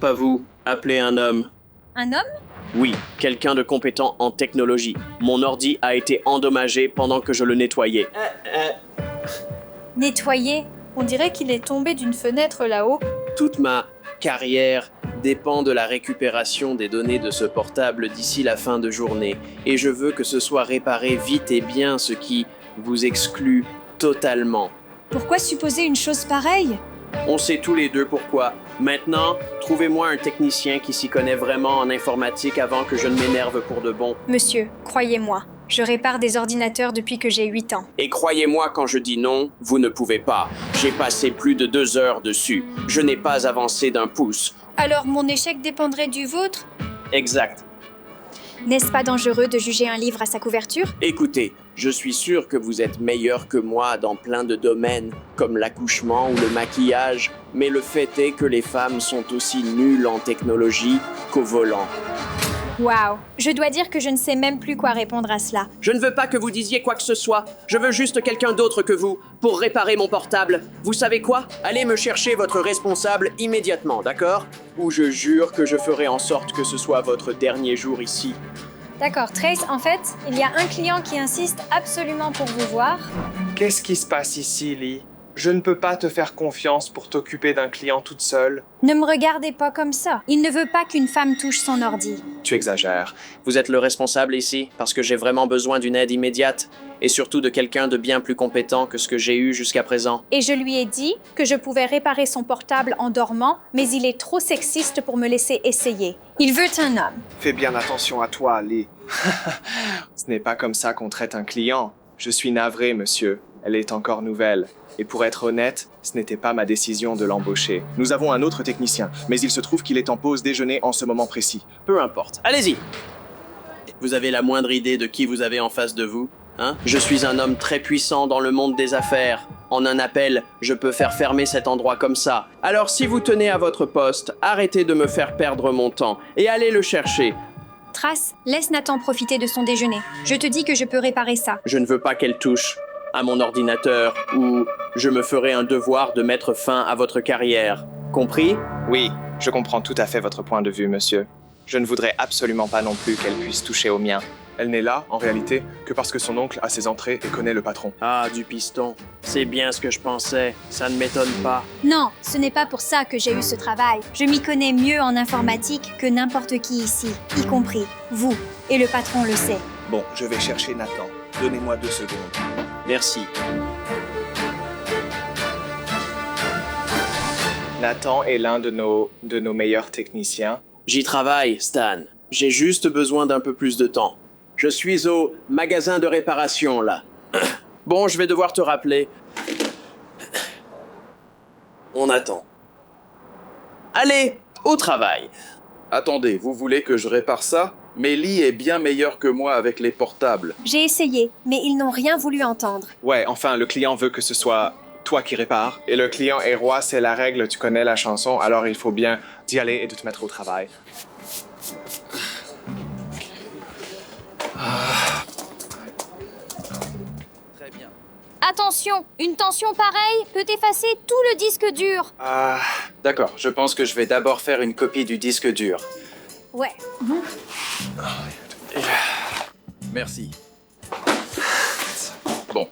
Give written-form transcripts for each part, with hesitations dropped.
Pas vous, appelez un homme. Un homme? Oui, quelqu'un de compétent en technologie. Mon ordi a été endommagé pendant que je le nettoyais. Nettoyer? On dirait qu'il est tombé d'une fenêtre là-haut. Toute ma carrière dépend de la récupération des données de ce portable d'ici la fin de journée. Et je veux que ce soit réparé vite et bien, ce qui vous exclut totalement. Pourquoi supposer une chose pareille? On sait tous les deux pourquoi. Maintenant, trouvez-moi un technicien qui s'y connaît vraiment en informatique avant que je ne m'énerve pour de bon. Monsieur, croyez-moi, je répare des ordinateurs depuis que j'ai 8 ans. Et croyez-moi quand je dis non, vous ne pouvez pas. J'ai passé plus de 2 heures dessus. Je n'ai pas avancé d'un pouce. Alors mon échec dépendrait du vôtre? Exact. N'est-ce pas dangereux de juger un livre à sa couverture? Écoutez, je suis sûr que vous êtes meilleur que moi dans plein de domaines, comme l'accouchement ou le maquillage, mais le fait est que les femmes sont aussi nulles en technologie qu'au volant. Waouh, je dois dire que je ne sais même plus quoi répondre à cela. Je ne veux pas que vous disiez quoi que ce soit. Je veux juste quelqu'un d'autre que vous pour réparer mon portable. Vous savez quoi? Allez me chercher votre responsable immédiatement, d'accord? Ou je jure que je ferai en sorte que ce soit votre dernier jour ici. D'accord, Trace, en fait, il y a un client qui insiste absolument pour vous voir. Qu'est-ce qui se passe ici, Lee? Je ne peux pas te faire confiance pour t'occuper d'un client toute seule. Ne me regardez pas comme ça. Il ne veut pas qu'une femme touche son ordi. Tu exagères. Vous êtes le responsable ici parce que j'ai vraiment besoin d'une aide immédiate et surtout de quelqu'un de bien plus compétent que ce que j'ai eu jusqu'à présent. Et je lui ai dit que je pouvais réparer son portable en dormant, mais il est trop sexiste pour me laisser essayer. Il veut un homme. Fais bien attention à toi, Lee. Ce n'est pas comme ça qu'on traite un client. Je suis navré, monsieur. Elle est encore nouvelle. Et pour être honnête, ce n'était pas ma décision de l'embaucher. Nous avons un autre technicien, mais il se trouve qu'il est en pause déjeuner en ce moment précis. Peu importe. Allez-y. Vous avez la moindre idée de qui vous avez en face de vous, hein? Je suis un homme très puissant dans le monde des affaires. En un appel, je peux faire fermer cet endroit comme ça. Alors si vous tenez à votre poste, arrêtez de me faire perdre mon temps et allez le chercher. Trace, laisse Nathan profiter de son déjeuner. Je te dis que je peux réparer ça. Je ne veux pas qu'elle touche à mon ordinateur ou je me ferai un devoir de mettre fin à votre carrière. Compris? Oui, je comprends tout à fait votre point de vue, monsieur. Je ne voudrais absolument pas non plus qu'elle puisse toucher au mien. Elle n'est là, en réalité, que parce que son oncle a ses entrées et connaît le patron. Ah, du piston. C'est bien ce que je pensais. Ça ne m'étonne pas. Non, ce n'est pas pour ça que j'ai eu ce travail. Je m'y connais mieux en informatique que n'importe qui ici, y compris vous. Et le patron le sait. Bon, je vais chercher Nathan. Donnez-moi 2 secondes. Merci. Nathan est l'un de nos meilleurs techniciens. J'y travaille, Stan. J'ai juste besoin d'un peu plus de temps. Je suis au magasin de réparation, là. Bon, je vais devoir te rappeler. On attend. Allez, au travail. Attendez, vous voulez que je répare ça? Mais Lee est bien meilleur que moi avec les portables. J'ai essayé, mais ils n'ont rien voulu entendre. Ouais, enfin, le client veut que ce soit toi qui répares. Et le client est roi, c'est la règle, tu connais la chanson, alors il faut bien d'y aller et de te mettre au travail. Très bien. Attention, une tension pareille peut effacer tout le disque dur. D'accord, je pense que je vais d'abord faire une copie du disque dur. Ouais. Merci. Bon.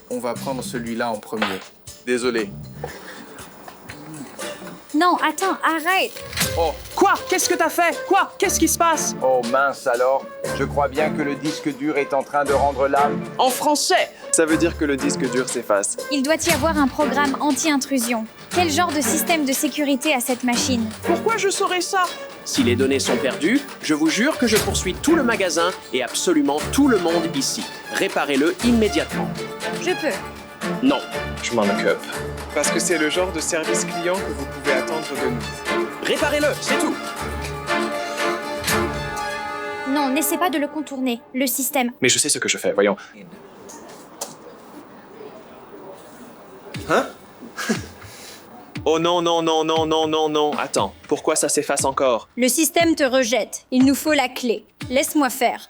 On va prendre celui-là en premier. Désolé. Non, attends, arrête. Oh, Quoi? Qu'est-ce que t'as fait? Quoi? Qu'est-ce qui se passe? Oh mince alors, je crois bien que le disque dur est en train de rendre l'âme. En français! Ça veut dire que le disque dur s'efface. Il doit y avoir un programme anti-intrusion. Quel genre de système de sécurité a cette machine? Pourquoi je saurais ça? Si les données sont perdues, je vous jure que je poursuis tout le magasin et absolument tout le monde ici. Réparez-le immédiatement. Je peux. Non. Je m'en occupe. Parce que c'est le genre de service client que vous pouvez attendre de nous. Réparez-le, c'est tout. Non, n'essaie pas de le contourner. Le système. Mais je sais ce que je fais, voyons. Hein? Oh non, non, non, non, non, non, non. Attends, pourquoi ça s'efface encore? Le système te rejette. Il nous faut la clé. Laisse-moi faire.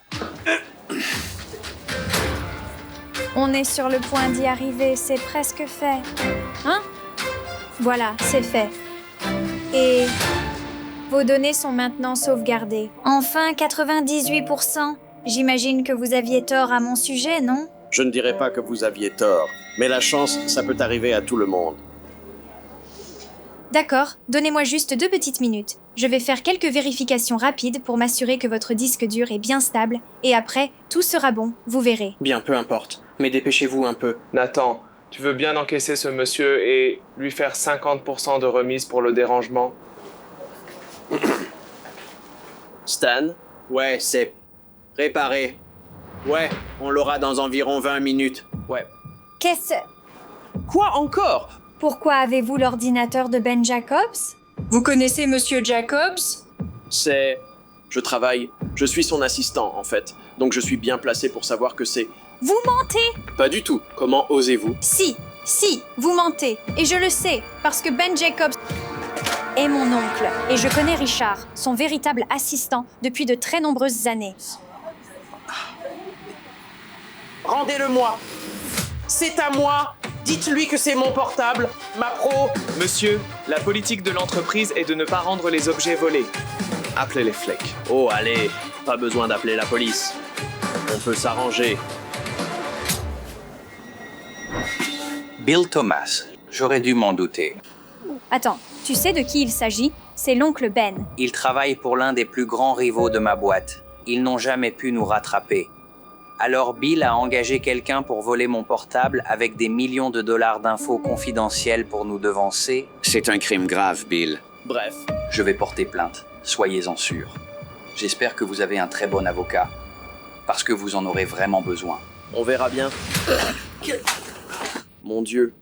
On est sur le point d'y arriver. C'est presque fait. Hein? Voilà, c'est fait. Et vos données sont maintenant sauvegardées. Enfin, 98%. J'imagine que vous aviez tort à mon sujet, non? Je ne dirais pas que vous aviez tort, mais la chance, ça peut arriver à tout le monde. D'accord, donnez-moi juste 2 petites minutes. Je vais faire quelques vérifications rapides pour m'assurer que votre disque dur est bien stable, et après, tout sera bon, vous verrez. Bien, peu importe. Mais dépêchez-vous un peu. Nathan, tu veux bien encaisser ce monsieur et lui faire 50% de remise pour le dérangement? Stan? Ouais, c'est réparé. Ouais, on l'aura dans environ 20 minutes. Ouais. Qu'est-ce... Quoi encore? Pourquoi avez-vous l'ordinateur de Ben Jacobs? Vous connaissez Monsieur Jacobs? C'est... Je suis son assistant, en fait. Donc je suis bien placé pour savoir que c'est... Vous mentez! Pas du tout. Comment osez-vous? Si, vous mentez. Et je le sais, parce que Ben Jacobs est mon oncle. Et je connais Richard, son véritable assistant, depuis de très nombreuses années. Rendez-le-moi! C'est à moi! Dites-lui que c'est mon portable, ma pro! Monsieur, la politique de l'entreprise est de ne pas rendre les objets volés. Appelez les flics. Oh, allez, pas besoin d'appeler la police. On peut s'arranger. Bill Thomas. J'aurais dû m'en douter. Attends, tu sais de qui il s'agit? C'est l'oncle Ben. Il travaille pour l'un des plus grands rivaux de ma boîte. Ils n'ont jamais pu nous rattraper. Alors Bill a engagé quelqu'un pour voler mon portable avec des millions de dollars d'infos confidentielles pour nous devancer. C'est un crime grave, Bill. Bref. Je vais porter plainte, soyez-en sûrs. J'espère que vous avez un très bon avocat, parce que vous en aurez vraiment besoin. On verra bien. Mon Dieu.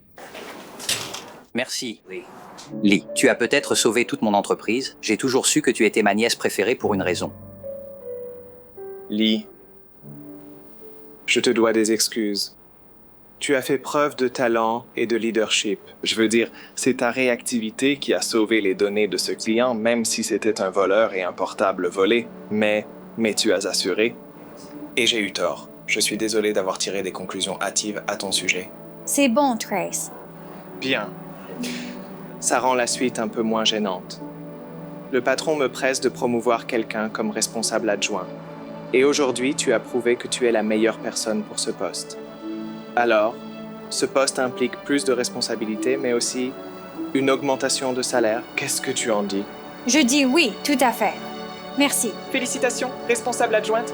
Merci, Lee. Lee, tu as peut-être sauvé toute mon entreprise. J'ai toujours su que tu étais ma nièce préférée pour une raison. Lee, je te dois des excuses. Tu as fait preuve de talent et de leadership. Je veux dire, c'est ta réactivité qui a sauvé les données de ce client, même si c'était un voleur et un portable volé. Mais tu as assuré. Et j'ai eu tort. Je suis désolé d'avoir tiré des conclusions hâtives à ton sujet. C'est bon, Trace. Bien. Ça rend la suite un peu moins gênante. Le patron me presse de promouvoir quelqu'un comme responsable adjoint. Et aujourd'hui, tu as prouvé que tu es la meilleure personne pour ce poste. Alors, ce poste implique plus de responsabilités, mais aussi une augmentation de salaire. Qu'est-ce que tu en dis? Je dis oui, tout à fait. Merci. Félicitations, responsable adjointe.